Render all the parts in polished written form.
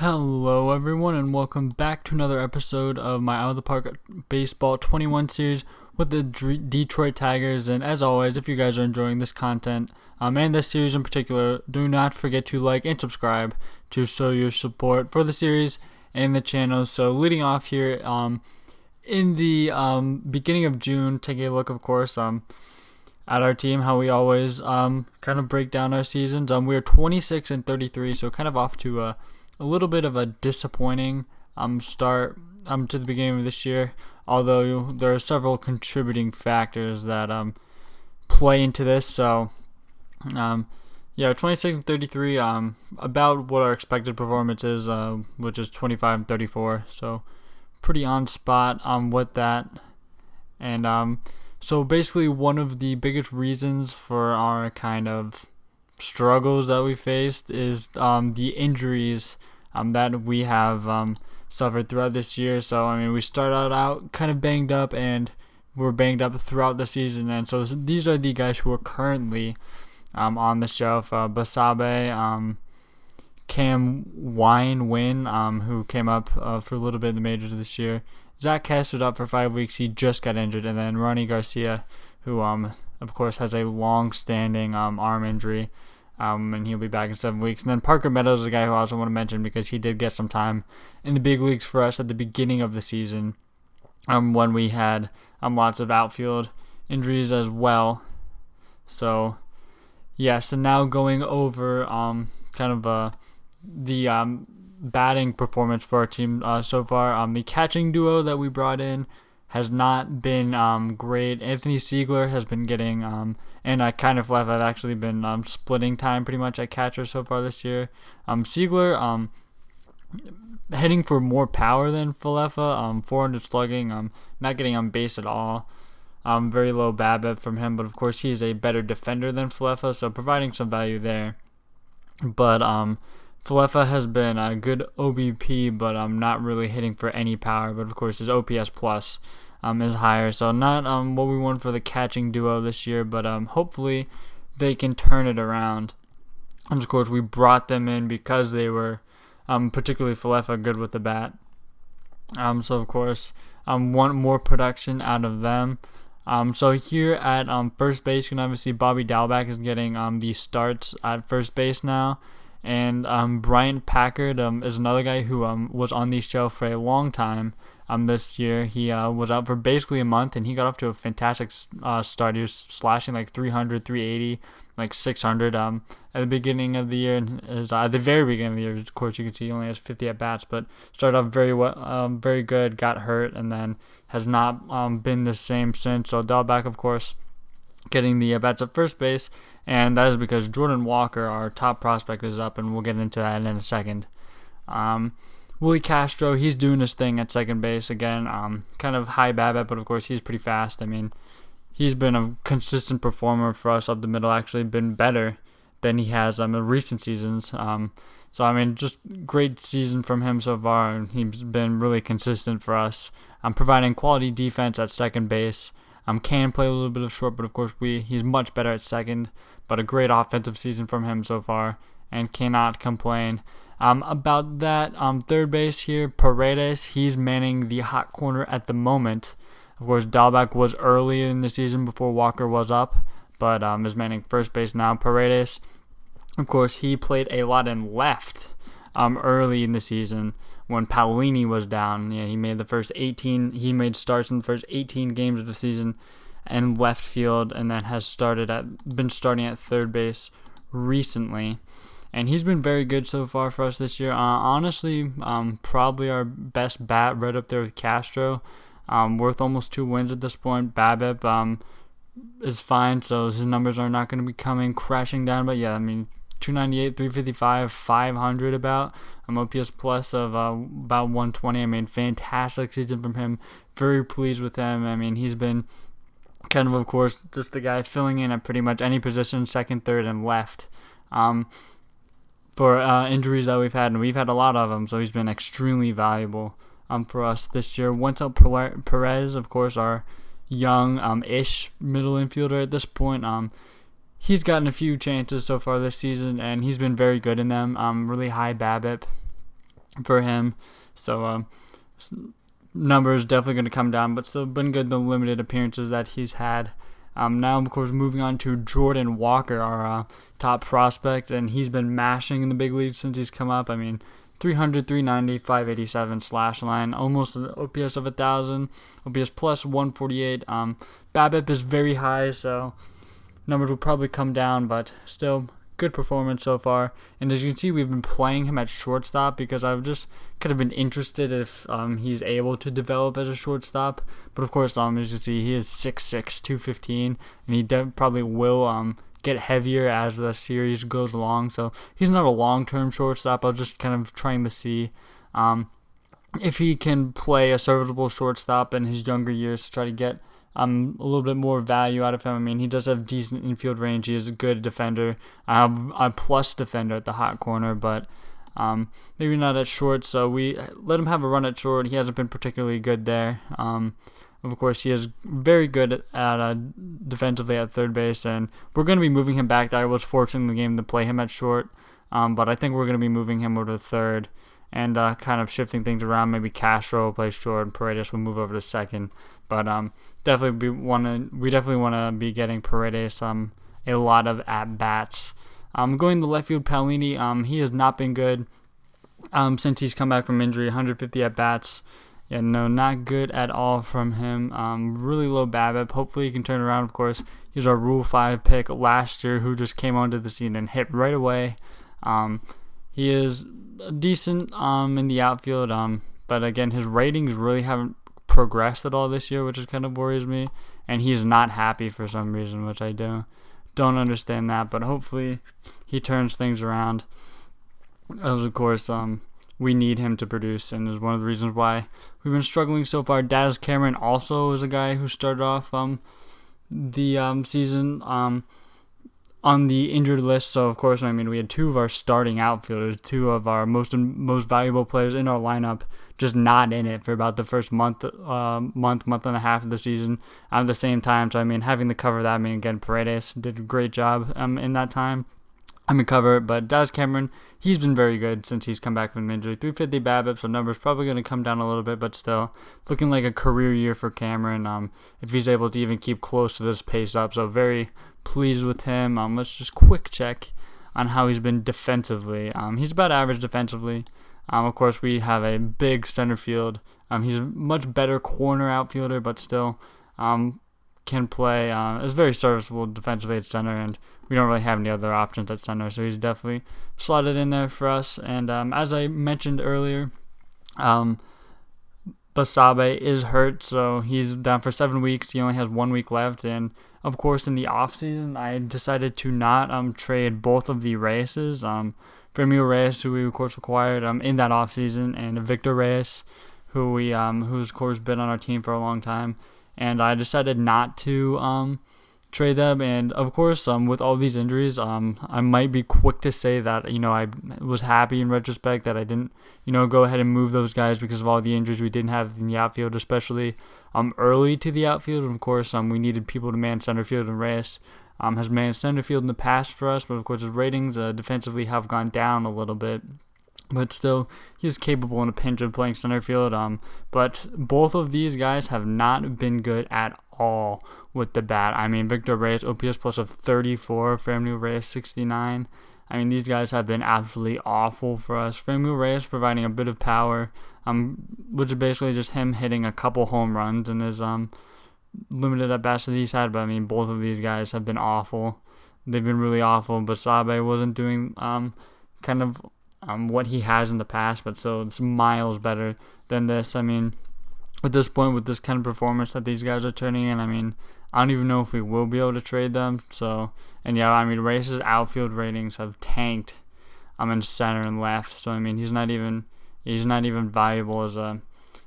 Hello everyone and welcome back to another episode of my Out of the Park Baseball 21 series with the Detroit Tigers. And as always, if you guys are enjoying this content and this series in particular, do not forget to like and subscribe to show your support for the series and the channel. So leading off here in the beginning of June, taking a look of course at our team, how we always kind of break down our seasons. We are 26-33, so kind of off to a little bit of a disappointing start to the beginning of this year, although there are several contributing factors that play into this. So 26-33, about what our expected performance is, which is 25-34, so pretty on spot with that. And so basically one of the biggest reasons for our kind of struggles that we faced is the injuries that we have suffered throughout this year. So I mean, we started out kind of banged up, and we're banged up throughout the season. And so these are the guys who are currently on the shelf: Basabe, Cam Wynn, who came up for a little bit in the majors this year. Zach Kess was out for 5 weeks. He just got injured. And then Ronnie Garcia, who of course has a long-standing arm injury, and he'll be back in 7 weeks. And then Parker Meadows is a guy who I also want to mention because he did get some time in the big leagues for us at the beginning of the season, when we had lots of outfield injuries as well. So yes, and now going over the batting performance for our team so far. The catching duo that we brought in has not been great. Anthony Siegler has been getting, and I kind of left. I've actually been splitting time pretty much at catcher so far this year. Siegler heading for more power than Falefa, 400 slugging, not getting on base at all. Very low BABIP from him, but of course he is a better defender than Falefa, so providing some value there. But Falefa has been a good OBP, but not really hitting for any power. But of course his OPS plus is higher, so not what we want for the catching duo this year. But hopefully they can turn it around. And of course we brought them in because they were, particularly Falefa, good with the bat. So of course want more production out of them. So here at first base, you can obviously Bobby Dalbec is getting the starts at first base now. And Bryant Packard is another guy who was on the shelf for a long time this year. He was out for basically a month, and he got off to a fantastic start. He was slashing like 300, 380, like 600 at the beginning of the year. And at the very beginning of the year, of course, you can see he only has 50 at-bats, but started off very well, very good, got hurt, and then has not been the same since. So Dalbec, of course, getting the at-bats at first base. And that is because Jordan Walker, our top prospect, is up, and we'll get into that in a second. Willie Castro, he's doing his thing at second base again. Kind of high BABIP, but of course he's pretty fast. I mean, he's been a consistent performer for us up the middle, actually been better than he has in recent seasons. So, I mean, just great season from him so far, and he's been really consistent for us. Providing quality defense at second base. Can play a little bit of short, but of course he's much better at second. But a great offensive season from him so far, and cannot complain. About that, third base here, Paredes, he's manning the hot corner at the moment. Of course, Dalbec was early in the season before Walker was up, but is manning first base now. Paredes, of course, he played a lot in left early in the season when Paolini was down. Yeah, he made starts in the first 18 games of the season and left field, and then has been starting at third base recently, and he's been very good so far for us this year. Honestly, probably our best bat, right up there with Castro. Worth almost 2 wins at this point. BABIP is fine, so his numbers are not going to be coming crashing down. But yeah, I mean, 298, 355, 500 about. OPS plus of about 120. I mean, fantastic season from him. Very pleased with him. I mean, he's been kind of course, just the guy filling in at pretty much any position, second, third, and left, for injuries that we've had, and we've had a lot of them, so he's been extremely valuable for us this year. Wenzel Perez, of course, our young-ish middle infielder at this point. He's gotten a few chances so far this season, and he's been very good in them. Really high BABIP. for him. So numbers definitely going to come down, but still been good the limited appearances that he's had. Now, of course, moving on to Jordan Walker, our top prospect, and he's been mashing in the big leagues since he's come up. I mean, 300, 390, 587 slash line, almost an OPS of 1,000, OPS plus 148. BABIP is very high, so numbers will probably come down, but still good performance so far. And as you can see, we've been playing him at shortstop because I've just kind of been interested if he's able to develop as a shortstop. But of course, as you can see, he is 6'6", 215, and he probably will get heavier as the series goes along. So he's not a long-term shortstop. I was just kind of trying to see if he can play a serviceable shortstop in his younger years to try to get a little bit more value out of him. I mean, he does have decent infield range. He is a good defender. A plus defender at the hot corner, but maybe not at short. So we let him have a run at short. He hasn't been particularly good there. Of course, he is very good at defensively at third base, and we're going to be moving him back. I was fortunate in the game to play him at short, but I think we're going to be moving him over to third and kind of shifting things around. Maybe Castro will play short, and Paredes will move over to second. But we definitely want to be getting Paredes a lot of at bats. Going to left field, Paolini, he has not been good since he's come back from injury. 150 at bats. Yeah, no, not good at all from him. Really low BABIP. Hopefully he can turn around. Of course, he's our Rule 5 pick last year who just came onto the scene and hit right away. He is decent in the outfield, but again, his ratings really haven't progressed at all this year, which is kind of worries me. And he's not happy for some reason, which I don't understand that. But hopefully he turns things around. As of course, we need him to produce, and is one of the reasons why we've been struggling so far. Daz Cameron also is a guy who started off the season on the injured list. So of course, I mean, we had two of our starting outfielders, two of our most valuable players in our lineup, just not in it for about the first month and a half of the season at the same time. So I mean, having to cover that, I mean, again, Paredes did a great job in that time. Cover it, but Daz Cameron, he's been very good since he's come back from injury. 350 BABIP, so numbers probably going to come down a little bit, but still looking like a career year for Cameron. If he's able to even keep close to this pace up, so very pleased with him. Let's just quick check on how he's been defensively. He's about average defensively. Of course, we have a big center field. He's a much better corner outfielder, but still can play. Is very serviceable defensively at center, and we don't really have any other options at center, so he's definitely slotted in there for us. And as I mentioned earlier, Basabe is hurt, so he's down for 7 weeks. He only has 1 week left, and of course, in the offseason, I decided to not trade both of the Reyeses. Fremio Reyes, who we of course acquired in that offseason, and Victor Reyes, who's of course been on our team for a long time. And I decided not to trade them. And of course, with all these injuries, I might be quick to say that, I was happy in retrospect that I didn't, go ahead and move those guys because of all the injuries we didn't have in the outfield, especially early to the outfield. And of course, we needed people to man center field, and Reyes has manned center field in the past for us. But of course, his ratings defensively have gone down a little bit. But still, he's capable in a pinch of playing center field. But both of these guys have not been good at all with the bat. I mean, Victor Reyes, OPS plus of 34, Fremio Reyes, 69. I mean, these guys have been absolutely awful for us. Fremio Reyes providing a bit of power, which is basically just him hitting a couple home runs in his limited at bats that he's had. But I mean, both of these guys have been awful. They've been really awful. Basabe wasn't doing what he has in the past, but so it's miles better than this. I mean, at this point, with this kind of performance that these guys are turning in, I mean, I don't even know if we will be able to trade them. So, and yeah, I mean, Reyes' outfield ratings have tanked. In center and left, so I mean, he's not even valuable as a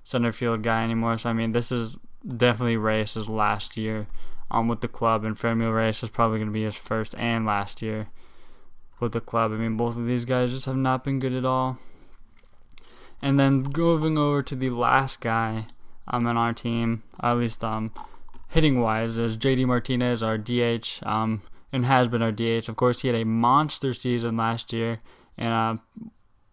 center field guy anymore. So I mean, this is definitely Reyes' last year with the club, and Fremio Reyes is probably going to be his first and last year with the club. I mean, both of these guys just have not been good at all. And then going over to the last guy on our team, at least hitting wise, is JD Martinez, our DH, and has been our DH. Of course, he had a monster season last year, and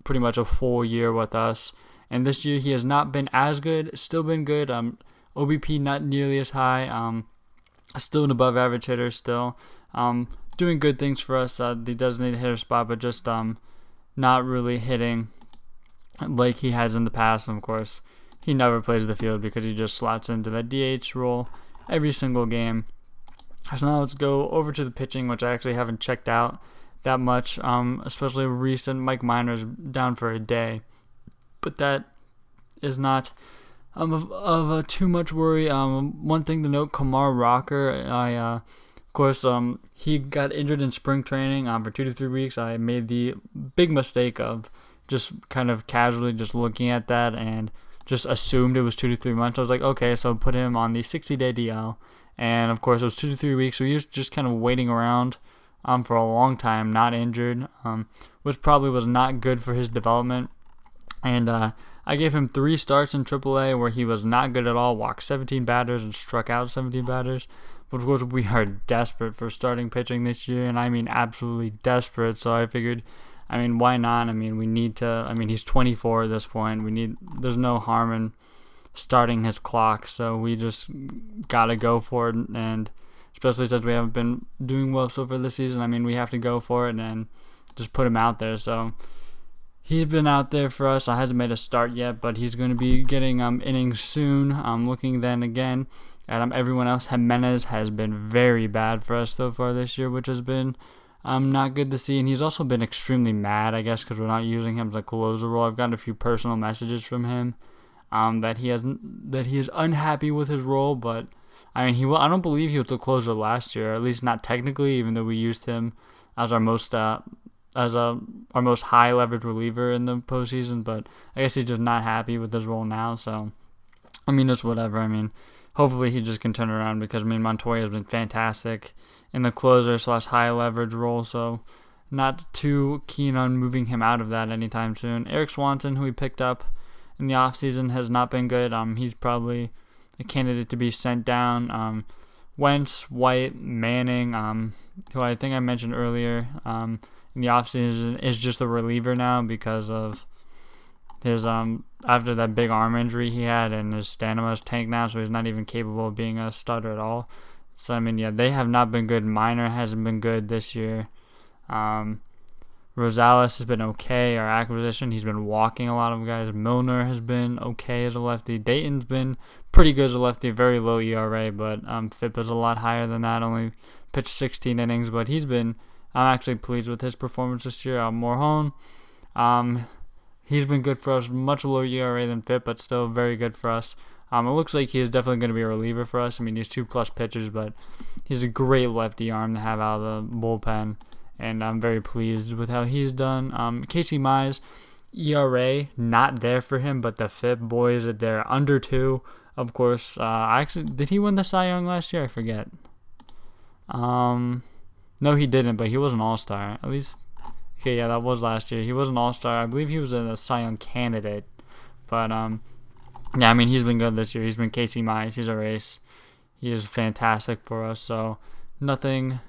pretty much a full year with us. And this year he has not been as good, still been good. OBP not nearly as high. Still an above average hitter still. Doing good things for us, the designated hitter spot, but just not really hitting like he has in the past. And of course, he never plays the field because he just slots into that DH role every single game. So now let's go over to the pitching, which I actually haven't checked out that much, especially recent. Mike Minor's down for a day, but that is not of too much worry. One thing to note, Kumar Rocker, of course, he got injured in spring training for 2 to 3 weeks. I made the big mistake of just kind of casually just looking at that and just assumed it was 2 to 3 months. I was like, okay, so put him on the 60-day DL. And, of course, it was 2 to 3 weeks, so he was just kind of waiting around for a long time, not injured, which probably was not good for his development. And I gave him 3 starts in AAA where he was not good at all, walked 17 batters and struck out 17 batters. But, of course, we are desperate for starting pitching this year, and I mean absolutely desperate. So I figured, why not? We need to. He's 24 at this point. There's no harm in starting his clock, so we just gotta go for it. And especially since we haven't been doing well so far this season, we have to go for it and just put him out there. So he's been out there for us. I hasn't made a start yet, but he's going to be getting innings soon. Looking then again at everyone else, Jimenez has been very bad for us so far this year, which has been not good to see. And he's also been extremely mad, I guess, because we're not using him as a closer role. I've gotten a few personal messages from him that he is unhappy with his role, but I don't believe he was the closer last year, at least not technically, even though we used him as our most high leverage reliever in the postseason. But I guess he's just not happy with his role now. So it's whatever. Hopefully he just can turn around because Montoya has been fantastic in the closer / high leverage role. So not too keen on moving him out of that anytime soon. Eric Swanson, who we picked up in the offseason, has not been good. He's probably a candidate to be sent down. Wentz, White, Manning, who I think I mentioned earlier in the offseason, is just a reliever now because of his after that big arm injury he had, and his stamina is tanked now, so he's not even capable of being a starter at all. So they have not been good. Minor hasn't been good this year. Rosales has been okay. Our acquisition, he's been walking a lot of guys. Milner has been okay as a lefty. Dayton's been pretty good as a lefty, very low ERA, but FIP is a lot higher than that. Only pitched 16 innings, but I'm actually pleased with his performance this year. Morjon, he's been good for us, much lower ERA than FIP, but still very good for us. It looks like he is definitely going to be a reliever for us. He's 2+ pitches, but he's a great lefty arm to have out of the bullpen. And I'm very pleased with how he's done. Casey Mize, ERA, not there for him, but the FIP, boys, they're under 2. Of course, did he win the Cy Young last year? I forget. No, he didn't, but he was an All-Star. At least, okay, yeah, that was last year. He was an All-Star. I believe he was a Cy Young candidate. But, he's been good this year. He's been Casey Mize. He's a race. He is fantastic for us, so nothing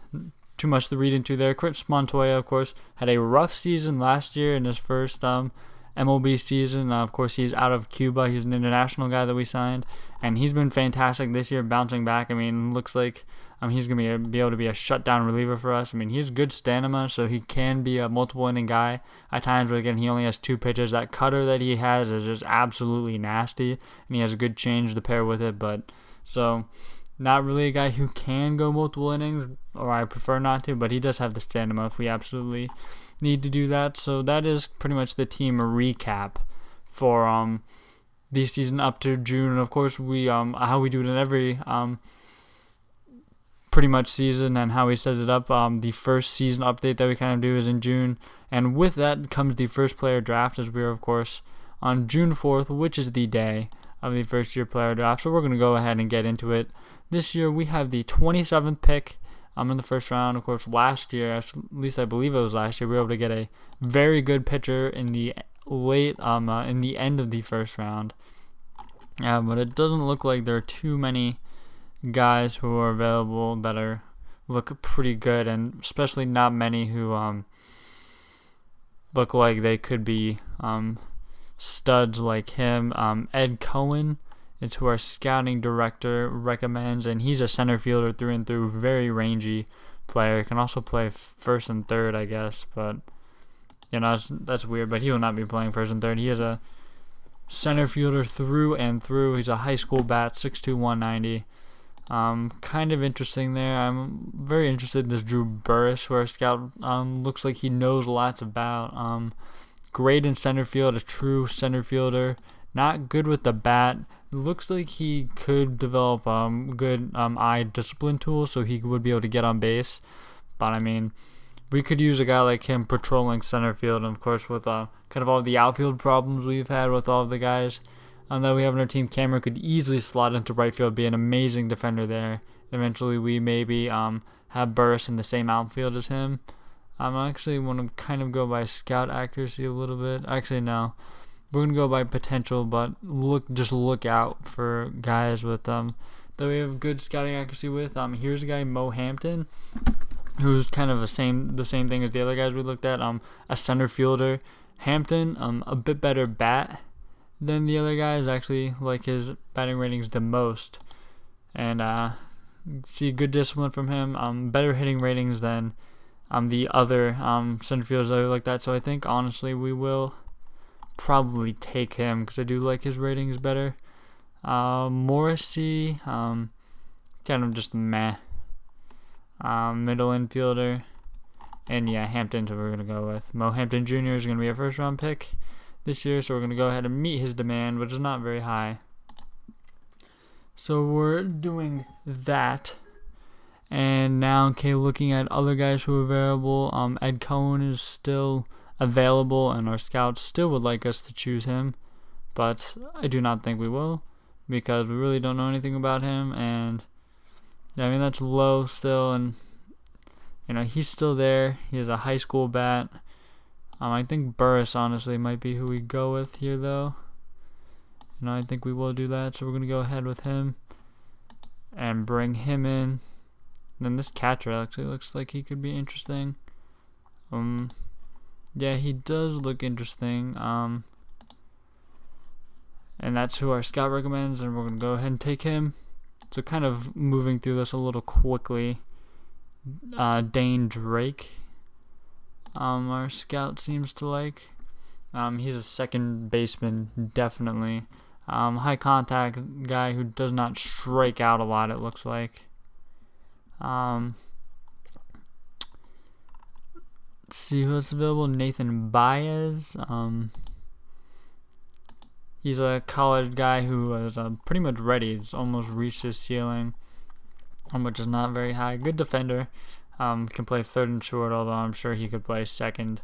too much to read into there. Chris Montoya, of course, had a rough season last year in his first MLB season. Of course, he's out of Cuba. He's an international guy that we signed, and he's been fantastic this year, bouncing back. Looks like he's going to be able to be a shutdown reliever for us. He has good stamina, so he can be a multiple inning guy. At times, but again, he only has 2 pitches. That cutter that he has is just absolutely nasty, and he has a good change to pair with it. But so, not really a guy who can go multiple innings, or I prefer not to, but he does have the stamina if we absolutely need to do that. So that is pretty much the team recap for the season up to June. And of course, we how we do it in every pretty much season and how we set it up. The first season update that we kind of do is in June, and with that comes the first player draft, as we are of course on June 4th, which is the day of the first year player draft. So we're going to go ahead and get into it. This year we have the 27th pick in the first round. Of course, last year, at least I believe it was last year, we were able to get a very good pitcher in the in the end of the first round. But it doesn't look like there are too many guys who are available that look pretty good, and especially not many who look like they could be studs like him. Ed Cohen is who our scouting director recommends, and he's a center fielder through and through, very rangy player. Can also play first and third, I guess, but that's weird. But he will not be playing first and third. He is a center fielder through and through. He's a high school bat, 6'2", 190. Kind of interesting there. I'm very interested in this Drew Burris, who our scout looks like he knows lots about. Great in center field, a true center fielder. Not good with the bat. Looks like he could develop good eye discipline tools, so he would be able to get on base. But I mean, we could use a guy like him patrolling center field, and of course with kind of all the outfield problems we've had with all of the guys that we have on our team, Cameron could easily slot into right field, be an amazing defender there. Eventually, we maybe have Burris in the same outfield as him. I actually want to kind of go by scout accuracy a little bit. Actually, no. We're going to go by potential, but look out for guys with that we have good scouting accuracy with. Here's a guy, Mo Hampton, who's kind of the same thing as the other guys we looked at. A center fielder. Hampton, a bit better bat than the other guys. Actually like his batting ratings the most, and see good discipline from him. Better hitting ratings than the other center fielders that we looked at. So I think honestly we will probably take him because I do like his ratings better. Morrissey, kind of just meh. Middle infielder. And yeah, Hampton's what we're going to go with. Mo Hampton Jr. is going to be a first round pick this year, so we're going to go ahead and meet his demand, which is not very high. So we're doing that. And now, okay, looking at other guys who are available, Ed Cohen is still available, and our scouts still would like us to choose him, but I do not think we will, because we really don't know anything about him, and I mean that's low still, and he's still there. He has a high school bat. I think Burris honestly might be who we go with here, though. I think we will do that, so we're gonna go ahead with him and bring him in. And then this catcher actually looks like he could be interesting. Yeah, he does look interesting. And that's who our scout recommends, and we're going to go ahead and take him. So kind of moving through this a little quickly. Dane Drake, our scout seems to like. He's a second baseman, definitely. High contact guy who does not strike out a lot, it looks like. Let's see who else available. Nathan Baez. He's a college guy who is pretty much ready. He's almost reached his ceiling, which is not very high. Good defender. Can play third and short, although I'm sure he could play second.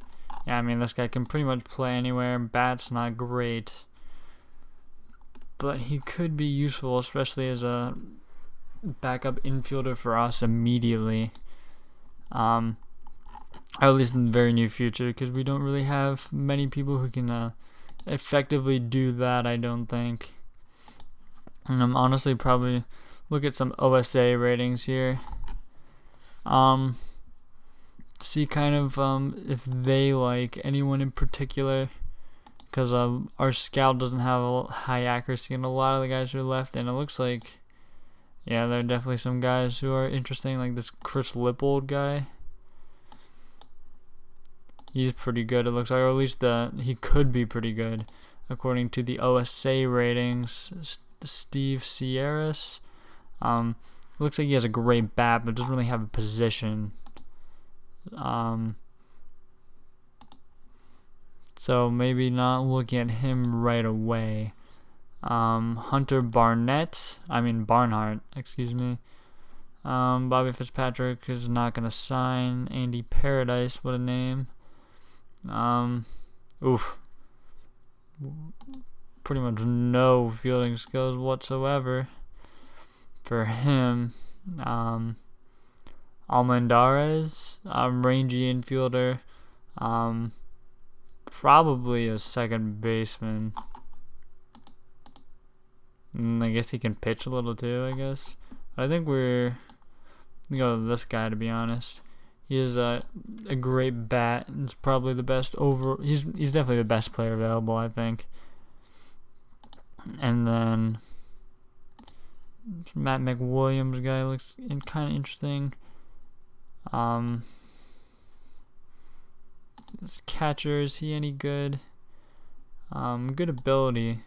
Yeah, I mean, this guy can pretty much play anywhere. Bat's not great, but he could be useful, especially as a backup infielder for us immediately. Or at least in the very near future, because we don't really have many people who can effectively do that, I don't think. And I'm honestly probably look at some OSA ratings here. See kind of if they like anyone in particular, because our scout doesn't have a high accuracy in a lot of the guys who are left, and it looks like, yeah, there are definitely some guys who are interesting, like this Chris Lippold guy. He's pretty good, it looks like, or at least he could be pretty good according to the OSA ratings. Steve Sierras, looks like he has a great bat, but doesn't really have a position. So maybe not looking at him right away. Hunter Barnhart, excuse me. Bobby Fitzpatrick is not gonna sign. Andy Paradise, what a name. Pretty much no fielding skills whatsoever for him. Almendarez, rangy infielder, probably a second baseman. I guess he can pitch a little too, I guess. I think we're going to go with this guy, to be honest. He is a great bat. He's probably the best He's definitely the best player available, I think. And then Matt McWilliams guy looks kind of interesting. This catcher, is he any good? Good ability.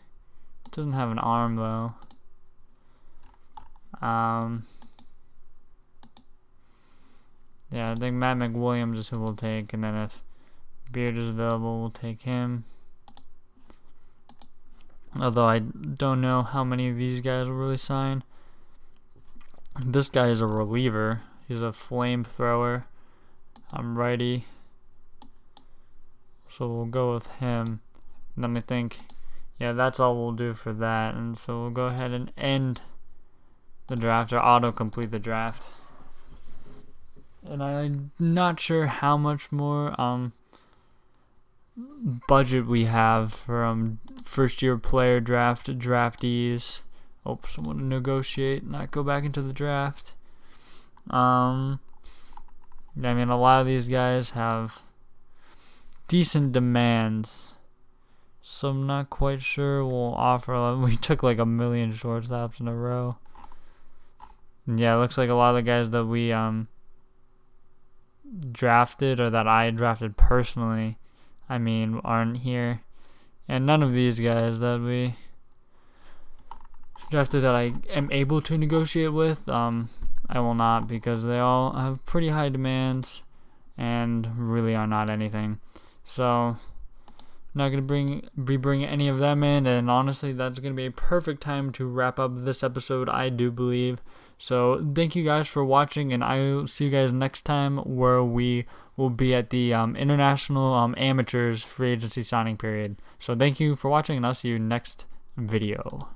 Doesn't have an arm though. Yeah, I think Matt McWilliams is who we'll take, and then if Beard is available, we'll take him. Although I don't know how many of these guys will really sign. This guy is a reliever. He's a flamethrower. I'm righty. So we'll go with him. And then I think, yeah, that's all we'll do for that. And so we'll go ahead and end the draft, or auto-complete the draft. And I'm not sure how much more budget we have for first-year player draftees. Oh, someone to negotiate, not go back into the draft. I mean, a lot of these guys have decent demands, so I'm not quite sure we'll offer. We took like 1 million shortstops in a row. And yeah, it looks like a lot of the guys that we drafted, or that I drafted personally, aren't here. And none of these guys that we drafted that I am able to negotiate with, I will not, because they all have pretty high demands and really are not anything. So I'm not going to be bringing any of them in, and honestly that's going to be a perfect time to wrap up this episode, I do believe. So thank you guys for watching, and I will see you guys next time, where we will be at the International Amateurs Free Agency signing period. So thank you for watching, and I'll see you next video.